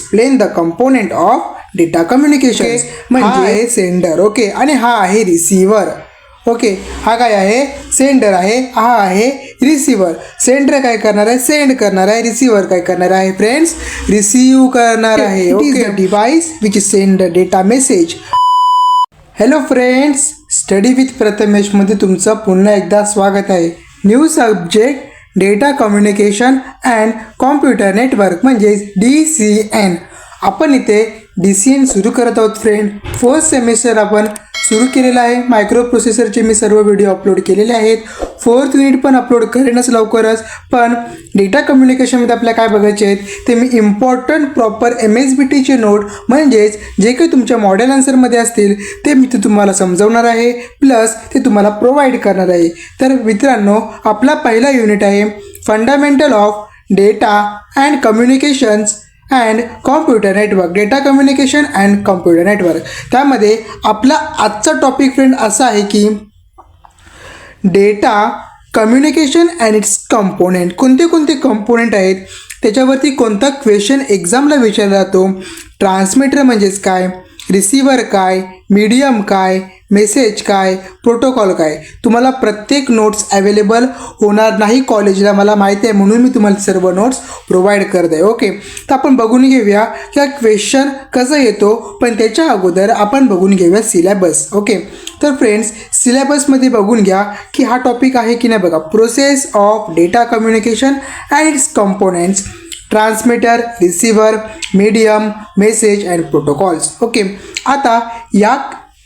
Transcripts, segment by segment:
Explain the component of data communication. म्हणजे आहे sender, okay, आणि हा आहे रिसिव्हर. ओके, हा काय आहे, सेंडर आहे, हा आहे रिसिव्हर. सेंडर काय करणार आहे, सेंड करणार आहे. रिसिव्हर काय करणार आहे फ्रेंड्स, रिसीव्ह करणार आहे. It is the device which send the data message. Hello friends, study with प्रथमेशमध्ये तुमचं पुन्हा एकदा स्वागत आहे. New subject data communication and computer network म्हणजेच DCN. आपण इथे DCN सुरू करत आहोत फ्रेंड. 4th सेमिस्टर आपण सुरू केलेला आहे. मायक्रो प्रोसेसरचे मी सर्व व्हिडिओ अपलोड केलेले आहेत. 4th युनिट पण अपलोड करेनच लवकरच. पण डेटा कम्युनिकेशनमध्ये आपल्याला काय बघायचे आहेत ते मी इम्पॉर्टंट प्रॉपर MSBTचे नोट म्हणजेच जे काही तुमच्या मॉडेल आन्सरमध्ये असतील ते मी ते तुम्हाला समजवणार आहे, प्लस ते तुम्हाला प्रोव्हाइड करणार आहे. तर मित्रांनो, आपला पहिला युनिट आहे fundamental of data and communications and computer network. Data communication and computer network. त्यामध्ये आपला आजचा टॉपिक फ्रेंड असा आहे की data communication and it's component. कोणते कोणते कंपोनेंट आहेत, त्याच्यावरती कोणता क्वेश्चन एक्झामला विचारला जातो, ट्रान्समीटर म्हणजेच काय, रिसिव्हर काय, मीडियम काय, मेसेज काय, प्रोटोकॉल काय. तुम्हाला प्रत्येक नोट्स अवेलेबल होणार नाही कॉलेजला, मला माहिती आहे, म्हणून मी तुम्हाला सर्व नोट्स प्रोव्हाइड करत आहे. ओके, तर आपण बघून घेऊया की हा क्वेश्चन कसं येतो, पण त्याच्या अगोदर आपण बघून घेऊया सिलेबस. ओके, तर फ्रेंड्स, सिलेबसमध्ये बघून घ्या की हा टॉपिक आहे की नाही. बघा, process of data communication and it's components, transmitter, receiver, medium, message and protocols. Okay, आता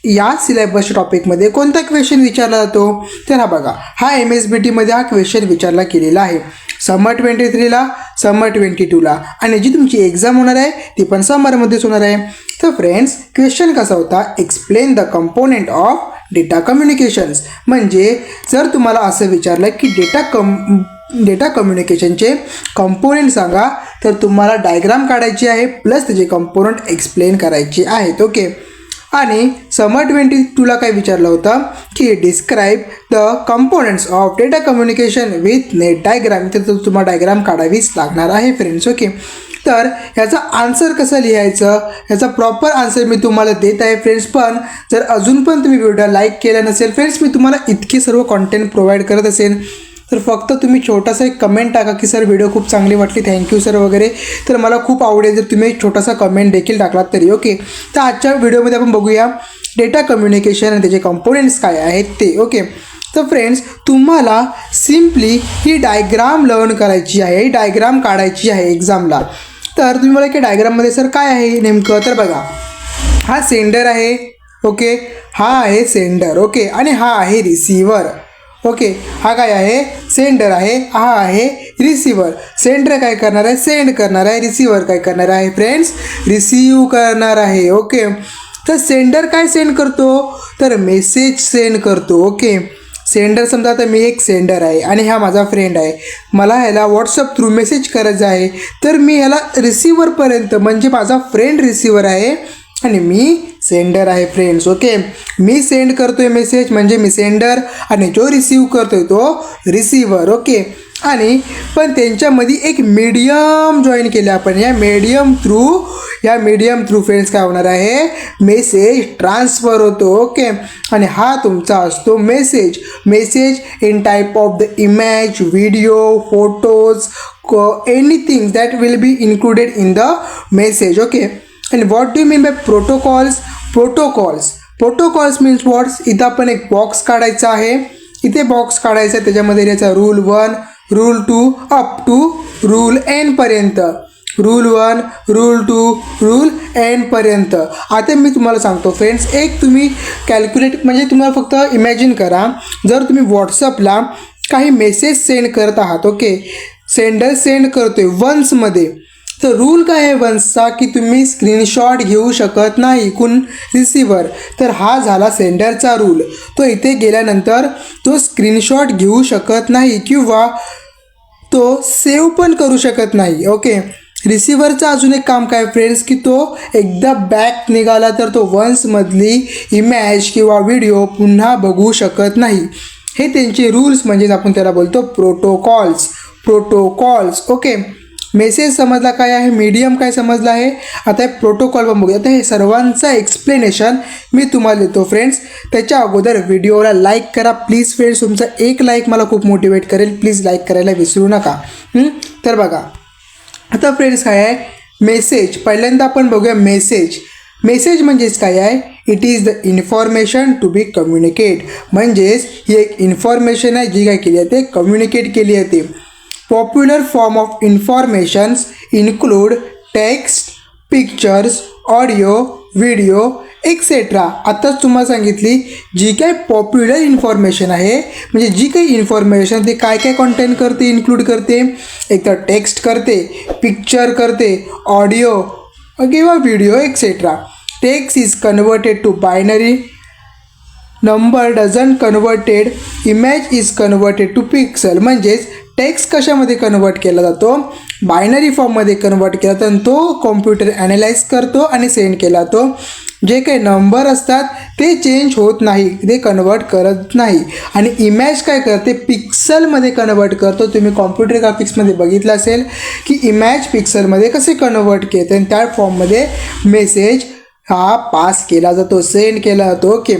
या सिलेबसच्या टॉपिकमध्ये कोणता क्वेश्चन विचारला जातो, तर हा बघा, हा MSBTमध्ये हा क्वेश्चन विचारला गेलेला आहे. समर 23ला, समर 22ला, आणि जी तुमची एक्झाम होणार आहे ती पण समरमध्येच होणार आहे. तर फ्रेंड्स, क्वेश्चन कसा होता, explain the component of data communications. म्हणजे जर तुम्हाला असं विचारलं की डेटा कम्युनिकेशनचे कंपोनेंट सांगा, तर तुम्हाला डायग्राम काढायची आहे, प्लस त्याचे कंपोनेंट एक्सप्लेन करायचे आहेत. ओके, आणि समर 22ला काय विचारलं होतं की describe the components of data communication with net diagram. तर तुम्हाला डायग्राम काढावीच लागणार आहे फ्रेंड्स. ओके, तर ह्याचा आन्सर कसं लिहायचं, ह्याचा प्रॉपर आन्सर मी तुम्हाला देत आहे फ्रेंड्स. पण जर अजून पण तुम्ही व्हिडिओ लाईक केला नसेल फ्रेंड्स, मी तुम्हाला इतके सर्व कॉन्टेंट प्रोव्हाइड करत असेल, तर फक्त तुम्ही छोटासा एक कमेंट टाका की सर व्हिडिओ खूप चांगली वाटली, थँक्यू सर वगैरे. तर मला खूप आवडेल जर तुम्ही एक छोटासा कमेंट देखील टाकलात तरी. ओके, तर आजच्या व्हिडिओमध्ये आपण बघूया डेटा कम्युनिकेशन आणि त्याचे कंपोनेंट्स काय आहेत ते. ओके, तर फ्रेंड्स, तुम्हाला सिम्पली ही डायग्राम लर्न करायची आहे, ही डायग्राम काढायची आहे एक्झामला. तर तुम्ही मला की डायग्राममध्ये सर काय आहे नेमकं, तर बघा, हा सेंडर आहे. ओके, हा आहे सेंडर. ओके, आणि हा आहे रिसिव्हर. ओके, हा काय आहे, सेंडर आहे, हा आहे रिसिव्हर. सेंडर काय करणार आहे, सेंड करणार आहे. रिसिव्हर काय करणार आहे फ्रेंड्स, रिसीव्ह करणार आहे. ओके, तर सेंडर काय सेंड करतो, तर मेसेज सेंड करतो. ओके, सेंडर समजा आता मी एक सेंडर आहे आणि हा माझा फ्रेंड आहे, मला ह्याला व्हॉट्सअप थ्रू मेसेज करायचा आहे, तर मी ह्याला रिसिव्हरपर्यंत, म्हणजे माझा फ्रेंड रिसिव्हर आहे आणि मी सेंडर आहे फ्रेंड्स. ओके, मी सेंड करतोय मेसेज म्हणजे मी सेंडर, आणि जो रिसीव्ह करतोय तो रिसिव्हर. ओके, आणि पण त्यांच्यामध्ये एक मीडियम जॉईन केलं आपण. या मीडियम थ्रू फ्रेंड्स काय होणार आहे, मेसेज ट्रान्सफर होतो. ओके, आणि हा तुमचा असतो message in type of the image, video, photos, anything that will be included in the message. Okay, and what do you mean by protocols? Protocols means what? इथं आपण एक बॉक्स काढायचा आहे, इथे बॉक्स काढायचा आहे, त्याच्यामध्ये याचा rule 1, rule 2 up to rule N पर्यंत. रूल 1, रूल 2, रूल N पर्यंत. आता मी तुम्हाला सांगतो फ्रेंड्स, एक तुम्ही कॅल्क्युलेट, म्हणजे तुम्हाला फक्त इमॅजिन करा, जर तुम्ही व्हॉट्सअपला काही मेसेज सेंड करत आहात. ओके, सेंडर सेंड करतोय वन्समध्ये, तर रूल काय आहे वन्सचा, की तुम्ही स्क्रीनशॉट घेऊ शकत नाही रिसिव्हर. तर हा झाला सेंडरचा रूल. तो इथे गेल्यानंतर तो स्क्रीनशॉट घेऊ शकत नाही किंवा तो सेव्ह पण करू शकत नाही. ओके, रिसिव्हरचा अजून एक काम काय फ्रेंड्स, की तो एकदा बॅक निघाला तर तो वन्समधली इमेज किंवा व्हिडिओ पुन्हा बघू शकत नाही. हे त्यांचे रूल्स, म्हणजेच आपण त्याला बोलतो प्रोटोकॉल्स. ओके, मेसेज समजला काय आहे, मीडियम काय समजला आहे. आता हे प्रोटोकॉल पण बघूया. आता हे सर्वांचं एक्सप्लेनेशन मी तुम्हाला देतो फ्रेंड्स. त्याच्या अगोदर व्हिडिओला लाईक करा प्लीज फ्रेंड्स. तुमचा एक लाईक मला खूप मोटिवेट करेल. प्लीज लाईक करायला विसरू नका. तर बघा आता फ्रेंड्स काय आहे मेसेज. पहिल्यांदा आपण बघूया मेसेज. मेसेज म्हणजेच काय आहे, it is the information to be communicate. म्हणजेच ही एक इन्फॉर्मेशन आहे जी काय केली आहे ते कम्युनिकेट केली आहे. ते popular form of informations include text, pictures, audio, video etcetera. आत्ताच तुम्हाला सांगितली जी काय पॉप्युलर इन्फॉर्मेशन आहे, म्हणजे जी काही इन्फॉर्मेशन ते काय काय कंटेंट करते, इन्क्लूड करते. एक तर टेक्स्ट करते, पिक्चर करते, ऑडिओ किंवा video etcetera. Text is converted to binary, number doesn't converted, image is converted to pixel. म्हणजेच टेक्स्ट कशामध्ये कन्वर्ट केला जातो, बायनरी फॉर्ममध्ये कन्वर्ट केला जातो आणि तो कॉम्प्युटर ॲनालाइज करतो आणि सेंड केला जातो. जे काही नंबर असतात ते चेंज होत नाही, ते कन्वर्ट करत नाही. आणि इमेज काय करते, पिक्सलमध्ये कन्वर्ट करतो. तुम्ही कॉम्प्युटर ग्राफिक्समध्ये बघितलं असेल की इमेज पिक्सलमध्ये कसे कन्वर्ट केले आणि त्या फॉर्ममध्ये मेसेज हा पास केला जातो, सेंड केला जातो. ओके.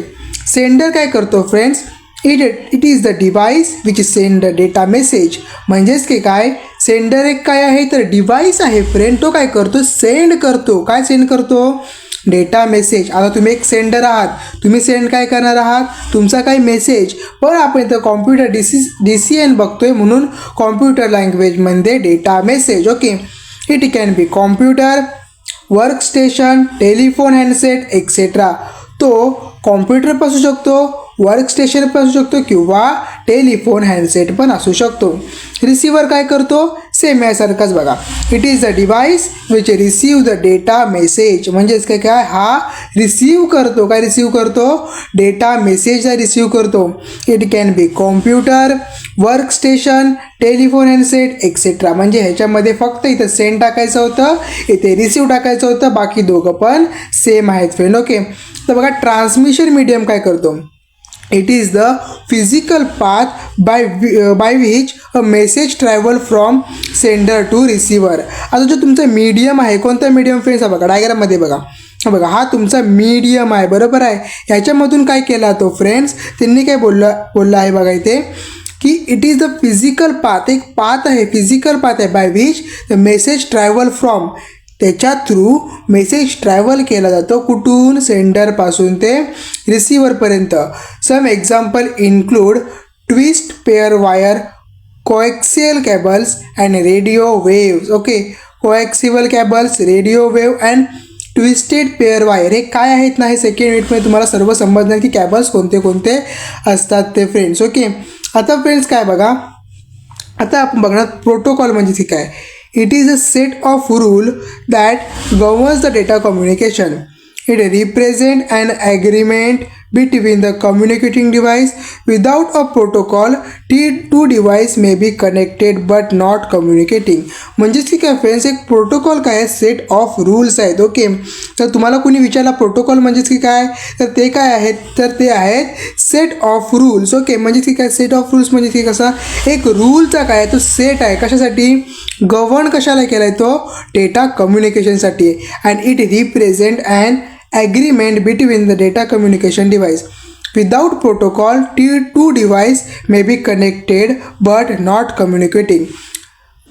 सेंडर काय करतो friends, it is the device which send the data message. म्हणजेच की काय सेंडर एक काय आहे तर डिव्हाइस आहे फ्रेंड. तो काय करतो, सेंड करतो. काय सेंड करतो, डेटा मेसेज. आता तुम्ही एक सेंडर आहात, तुम्ही सेंड काय करणार आहात, तुमचा काही मेसेज. पण आपण इथं कॉम्प्युटर DCN बघतोय म्हणून कॉम्प्युटर लँग्वेजमध्ये data message. Okay. It can be computer, work station, telephone handset etcetera. तो कॉम्प्युटर पण असू शकतो, वर्क स्टेशन पण असू शकतो किंवा टेलिफोन हँडसेट पण असू शकतो. रिसिव्हर काय करतो, सेम यासारखाच बघा. It is the device which receive the data message. म्हणजेच काय काय हा रिसीव करतो. काय रिसीव करतो, डेटा मेसेजला रिसीव करतो. It can be computer, work station, telephone handset etcetera. म्हणजे ह्याच्यामध्ये फक्त इथं सेंड टाकायचं होतं, इथे रिसीव टाकायचं होतं, बाकी दोघं पण सेम आहेत फ्रेंड. ओके. तर बघा ट्रान्समिशन मीडियम काय करतो, it is the physical path by which a message travel from sender to receiver. आता जो तुमचा मीडियम आहे, कोणता मीडियम फ्रेंड्स, हा बघा डायग्राममध्ये बघा, बघा हा तुमचा मीडियम आहे बरोबर आहे. ह्याच्यामधून काय केला तो फ्रेंड्स, त्यांनी काय बोललं आहे बघा इथे की it is the physical path. एक पाथ आहे, फिजिकल पाथ आहे by which the message travel from. त्याच्या थ्रू मेसेज ट्रॅव्हल केला जातो. कुठून, सेंडरपासून ते रिसिव्हरपर्यंत. Some example include twist pair wire, coaxial cables and radio waves. Okay. Coaxial cables, radio wave and twisted pair wire. हे काय आहेत ना, हे सेकंड युनिटमध्ये तुम्हाला सर्व समजणार की कॅबल्स कोणते कोणते असतात ते फ्रेंड्स. ओके. आता फ्रेंड्स काय बघा, आता आपण बघणार प्रोटोकॉल म्हणजे ठीक आहे. It is a set of rules that governs the data communication. It represents an agreement between the communicating device. Without a protocol, two devices may be connected but not communicating. म्हणजेच की काय friends, एक protocol काय आहे, set of rules आहेत. Okay. तर तुम्हाला कोणी विचारला प्रोटोकॉल म्हणजेच की काय, तर ते काय आहेत, तर ते आहेत सेट ऑफ रूल्स. ओके. म्हणजेच की काय सेट ऑफ रूल्स म्हणजे की कसा एक रूलचा काय तो सेट आहे. कशासाठी, गव्हर्न कशाला केला आहे तो, डेटा कम्युनिकेशनसाठी. And it represent and agreement between the data communication device. Without protocol, two devices may be connected but not communicating.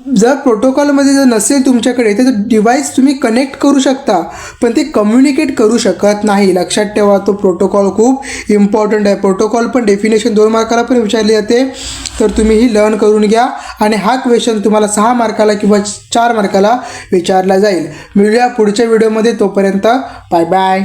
जर प्रोटोकॉलमध्ये जर नसेल तुमच्याकडे तर डिव्हाइस तुम्ही कनेक्ट करू शकता पण ते कम्युनिकेट करू शकत नाही. लक्षात ठेवा, तो प्रोटोकॉल खूप इम्पॉर्टंट आहे. प्रोटोकॉल पण डेफिनेशन 2 मार्काला पण विचारली जाते, तर तुम्ही ही लर्न करून घ्या. आणि हा क्वेश्चन तुम्हाला 6 मार्काला किंवा 4 मार्काला विचारला जाईल. मिळूया पुढच्या व्हिडिओमध्ये. तोपर्यंत बाय बाय.